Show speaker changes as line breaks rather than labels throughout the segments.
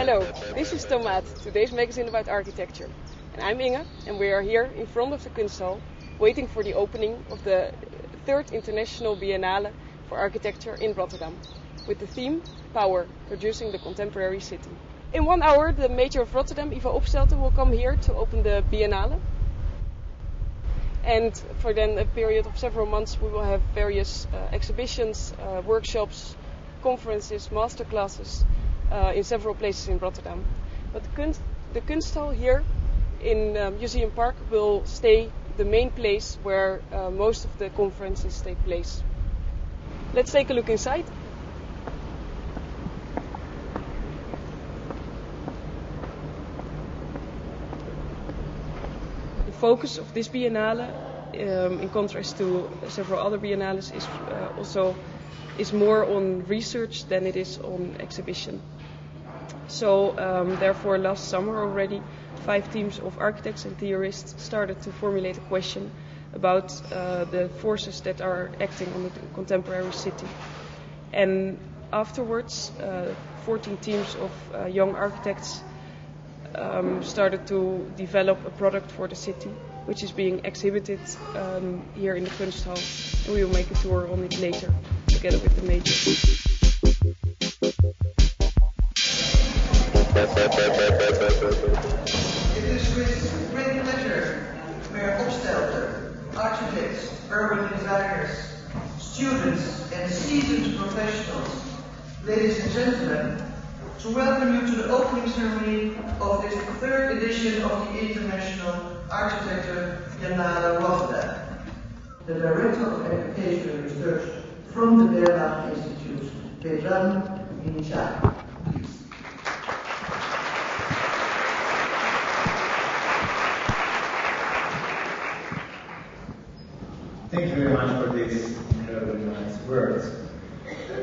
Hello, this is Tomaat, today's magazine about architecture. And I'm Inge, and we are here in front of the Kunsthal, waiting for the opening of the 3rd International Biennale for Architecture in Rotterdam, with the theme Power, Producing the Contemporary City. In 1 hour, the Mayor of Rotterdam, Ivo Opstelten, will come here to open the Biennale. And for then a period of several months, we will have various exhibitions, workshops, conferences, masterclasses in several places in Rotterdam. But the Kunsthal here in Museum Park will stay the main place where most of the conferences take place. Let's take a look inside. The focus of this Biennale, in contrast to several other Biennales, is more on research than it is on exhibition. So therefore last summer already 5 teams of architects and theorists started to formulate a question about the forces that are acting on the contemporary city. And afterwards 14 teams of young architects started to develop a product for the city, which is being exhibited here in the Kunsthal, and we will make a tour on it later together with the Mayor.
It is with great pleasure, Mayor Opstelten, architects, urban designers, students and seasoned professionals, ladies and gentlemen, to welcome you to the opening ceremony of this 3rd edition of the International Architecture Biennale Rotterdam. The Director of Education and Research from the Biennale Institute, Petra Minica.
Thank you very much for these incredibly nice words.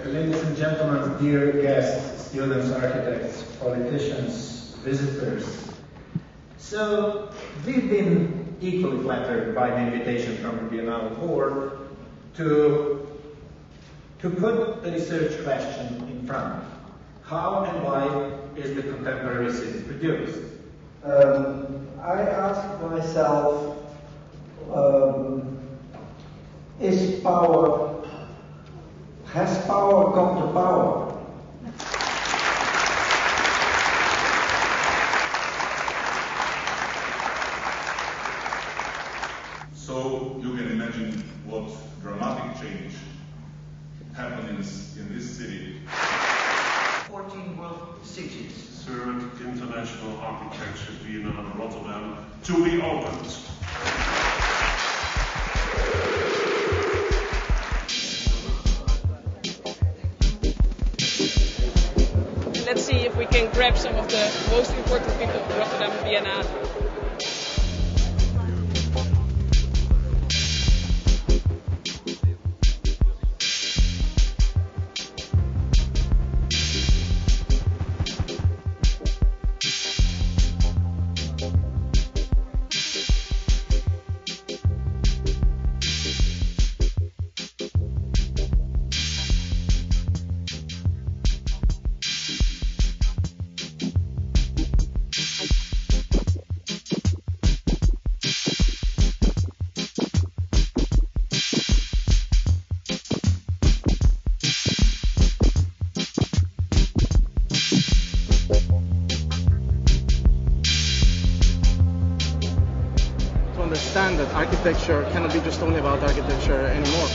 Ladies and gentlemen, dear guests, students, architects, politicians, visitors. So, we've been equally flattered by the invitation from the Biennale board to put the research question in front. How and why is the contemporary city produced?
I asked myself, has power come to power?
So you can imagine what dramatic change happened in this city.
14 world cities.
3rd International Architecture Biennale Rotterdam to be opened.
Let's see if we can grab some of the most important people of Rotterdam Biennale.
Understand that architecture cannot be just only about architecture anymore.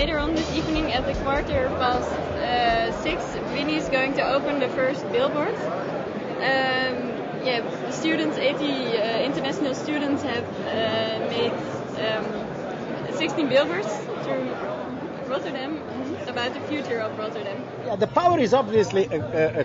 later on this evening at the 6:15, Winnie is going to open the first billboard. The students, 80 international students, have made 16 billboards through Rotterdam about the future of Rotterdam.
Yeah, the power is obviously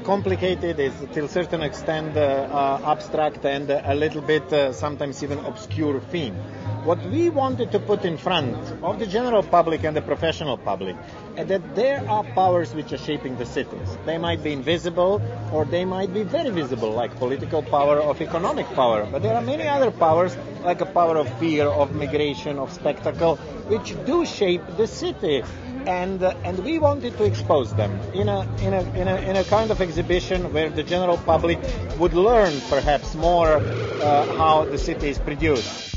complicated, is to a certain extent abstract and a little bit sometimes even obscure theme. What we wanted to put in front of the general public and the professional public is that there are powers which are shaping the cities. They might be invisible or they might be very visible, like political power or economic power. But there are many other powers, like a power of fear, of migration, of spectacle, which do shape the city. And we wanted to expose them in a kind of exhibition where the general public would learn perhaps more how the city is produced.